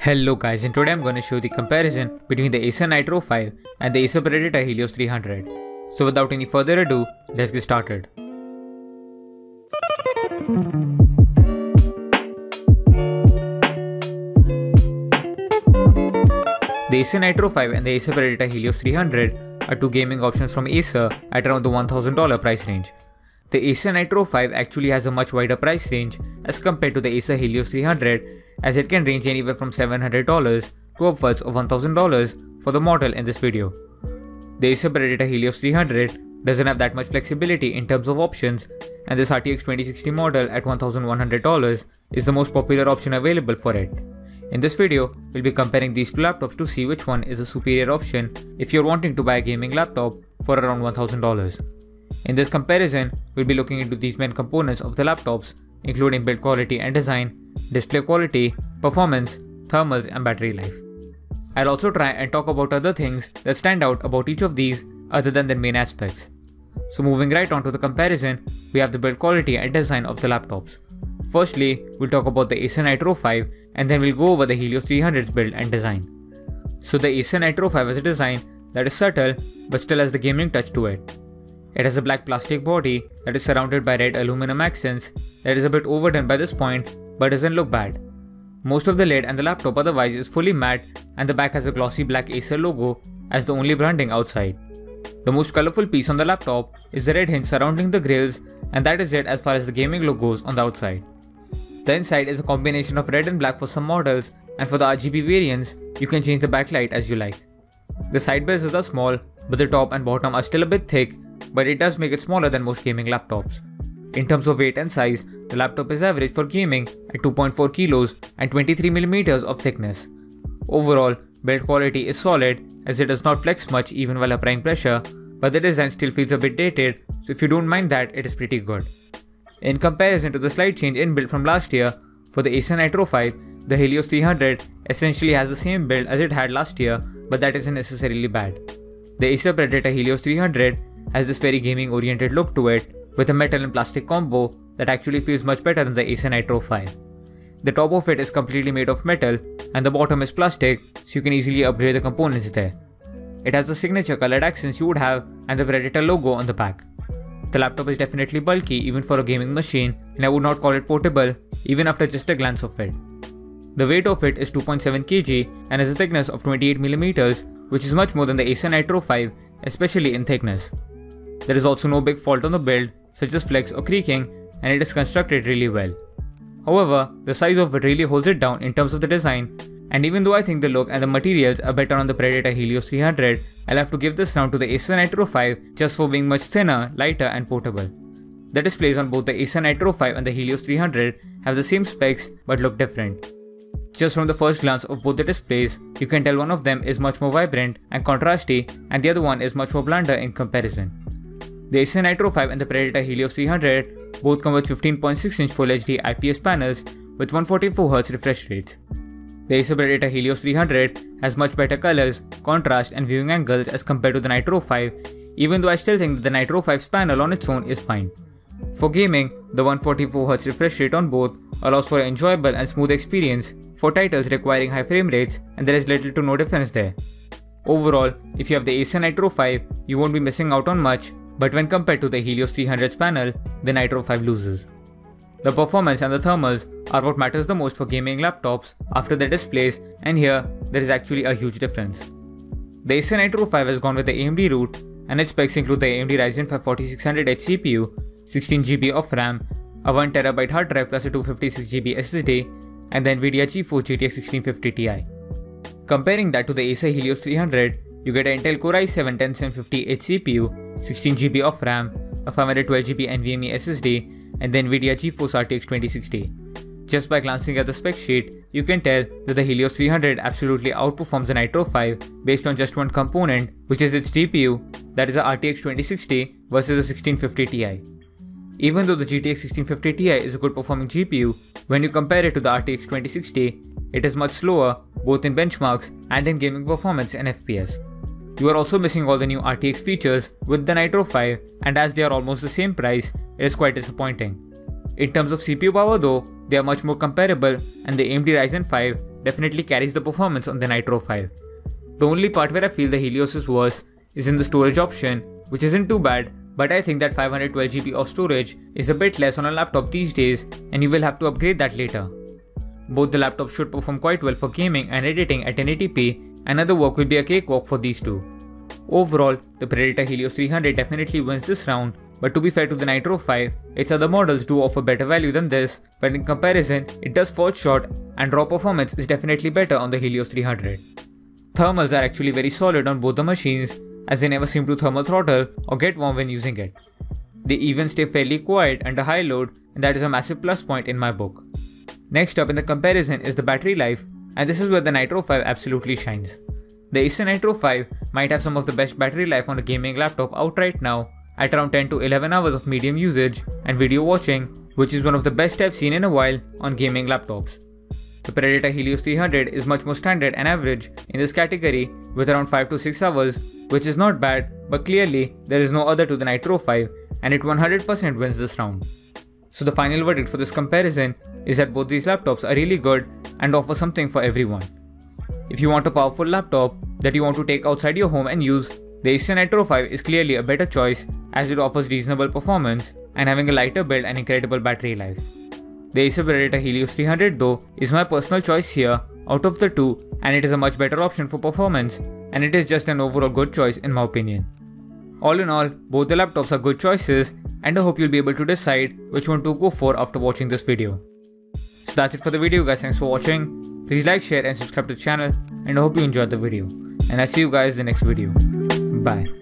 Hello guys, and today I'm going to show the comparison between the Acer Nitro 5 and the Acer Predator Helios 300. So without any further ado, let's get started. The Acer Nitro 5 and the Acer Predator Helios 300 are two gaming options from Acer at around the $1,000 price range. The Acer Nitro 5 actually has a much wider price range as compared to the Acer Helios 300, as it can range anywhere from $700 to upwards of $1,000 for the model in this video. The Acer Predator Helios 300 doesn't have that much flexibility in terms of options, and this RTX 2060 model at $1,100 is the most popular option available for it. In this video, we'll be comparing these two laptops to see which one is a superior option if you're wanting to buy a gaming laptop for around $1,000. In this comparison, we'll be looking into these main components of the laptops, including build quality and design, display quality, performance, thermals and battery life. I'll also try and talk about other things that stand out about each of these other than their main aspects. So moving right on to the comparison, we have the build quality and design of the laptops. Firstly, we'll talk about the Acer Nitro 5 and then we'll go over the Helios 300's build and design. So the Acer Nitro 5 has a design that is subtle but still has the gaming touch to it. It has a black plastic body that is surrounded by red aluminum accents that is a bit overdone by this point but doesn't look bad. Most of the lid and the laptop otherwise is fully matte, and the back has a glossy black Acer logo as the only branding outside. The most colorful piece on the laptop is the red hinge surrounding the grills, and that is it as far as the gaming logo goes on the outside. The inside is a combination of red and black for some models, and for the RGB variants, you can change the backlight as you like. The side bezels are small, but the top and bottom are still a bit thick, but it does make it smaller than most gaming laptops. In terms of weight and size, the laptop is average for gaming at 2.4 kilos and 23mm of thickness. Overall, build quality is solid as it does not flex much even while applying pressure, but the design still feels a bit dated, so if you don't mind that, it is pretty good. In comparison to the slight change in build from last year, for the Acer Nitro 5, the Helios 300 essentially has the same build as it had last year, but that isn't necessarily bad. The Acer Predator Helios 300 has this very gaming oriented look to it, with a metal and plastic combo that actually feels much better than the Acer Nitro 5. The top of it is completely made of metal and the bottom is plastic, so you can easily upgrade the components there. It has the signature colored accents you would have and the Predator logo on the back. The laptop is definitely bulky even for a gaming machine, and I would not call it portable even after just a glance of it. The weight of it is 2.7 kg and has a thickness of 28mm, which is much more than the Acer Nitro 5, especially in thickness. There is also no big fault on the build, such as flex or creaking, and it is constructed really well. However, the size of it really holds it down in terms of the design, and even though I think the look and the materials are better on the Predator Helios 300, I'll have to give this round to the Acer Nitro 5 just for being much thinner, lighter and portable. The displays on both the Acer Nitro 5 and the Helios 300 have the same specs but look different. Just from the first glance of both the displays, you can tell one of them is much more vibrant and contrasty and the other one is much more blunder in comparison. The Acer Nitro 5 and the Predator Helios 300 both come with 15.6-inch Full HD IPS panels with 144Hz refresh rates. The Acer Predator Helios 300 has much better colors, contrast and viewing angles as compared to the Nitro 5, even though I still think that the Nitro 5's panel on its own is fine. For gaming, the 144Hz refresh rate on both allows for an enjoyable and smooth experience for titles requiring high frame rates, and there is little to no difference there. Overall, if you have the Acer Nitro 5, you won't be missing out on much, but when compared to the Helios 300's panel, the Nitro 5 loses. The performance and the thermals are what matters the most for gaming laptops after the displays, and here there is actually a huge difference. The Acer Nitro 5 has gone with the AMD route, and its specs include the AMD Ryzen 5 4600H CPU, 16GB of RAM, a 1TB hard drive plus a 256GB SSD, and the Nvidia GeForce GTX 1650 Ti. Comparing that to the Acer Helios 300, you get an Intel Core i7-10750H CPU, 16GB of RAM, a 512GB NVMe SSD, and the Nvidia GeForce RTX 2060. Just by glancing at the spec sheet, you can tell that the Helios 300 absolutely outperforms the Nitro 5 based on just one component, which is its GPU, that is a RTX 2060 versus a 1650 Ti. Even though the GTX 1650 Ti is a good performing GPU, when you compare it to the RTX 2060, it is much slower both in benchmarks and in gaming performance and FPS. You are also missing all the new RTX features with the Nitro 5, and as they are almost the same price, it is quite disappointing. In terms of CPU power though, they are much more comparable, and the AMD Ryzen 5 definitely carries the performance on the Nitro 5. The only part where I feel the Helios is worse is in the storage option, which isn't too bad, but I think that 512GB of storage is a bit less on a laptop these days, and you will have to upgrade that later. Both the laptops should perform quite well for gaming and editing at 1080p, and other work will be a cakewalk for these two. Overall, the Predator Helios 300 definitely wins this round, but to be fair to the Nitro 5, its other models do offer better value than this, but in comparison, it does fall short, and raw performance is definitely better on the Helios 300. Thermals are actually very solid on both the machines, as they never seem to thermal throttle or get warm when using it. They even stay fairly quiet under high load, and that is a massive plus point in my book. Next up in the comparison is the battery life, and this is where the Nitro 5 absolutely shines. The Acer Nitro 5 might have some of the best battery life on a gaming laptop out right now, at around 10 to 11 hours of medium usage and video watching, which is one of the best I've seen in a while on gaming laptops. The Predator Helios 300 is much more standard and average in this category with around 5 to 6 hours, which is not bad, but clearly there is no other to the Nitro 5, and it 100% wins this round. So the final verdict for this comparison is that both these laptops are really good and offer something for everyone. If you want a powerful laptop that you want to take outside your home and use, the Acer Nitro 5 is clearly a better choice as it offers reasonable performance and having a lighter build and incredible battery life. The Acer Predator Helios 300 though is my personal choice here out of the two, and it is a much better option for performance, and it is just an overall good choice in my opinion. All in all, both the laptops are good choices, and I hope you'll be able to decide which one to go for after watching this video. So that's it for the video guys, thanks for watching. Please like, share and subscribe to the channel, and I hope you enjoyed the video. And I'll see you guys in the next video. Bye.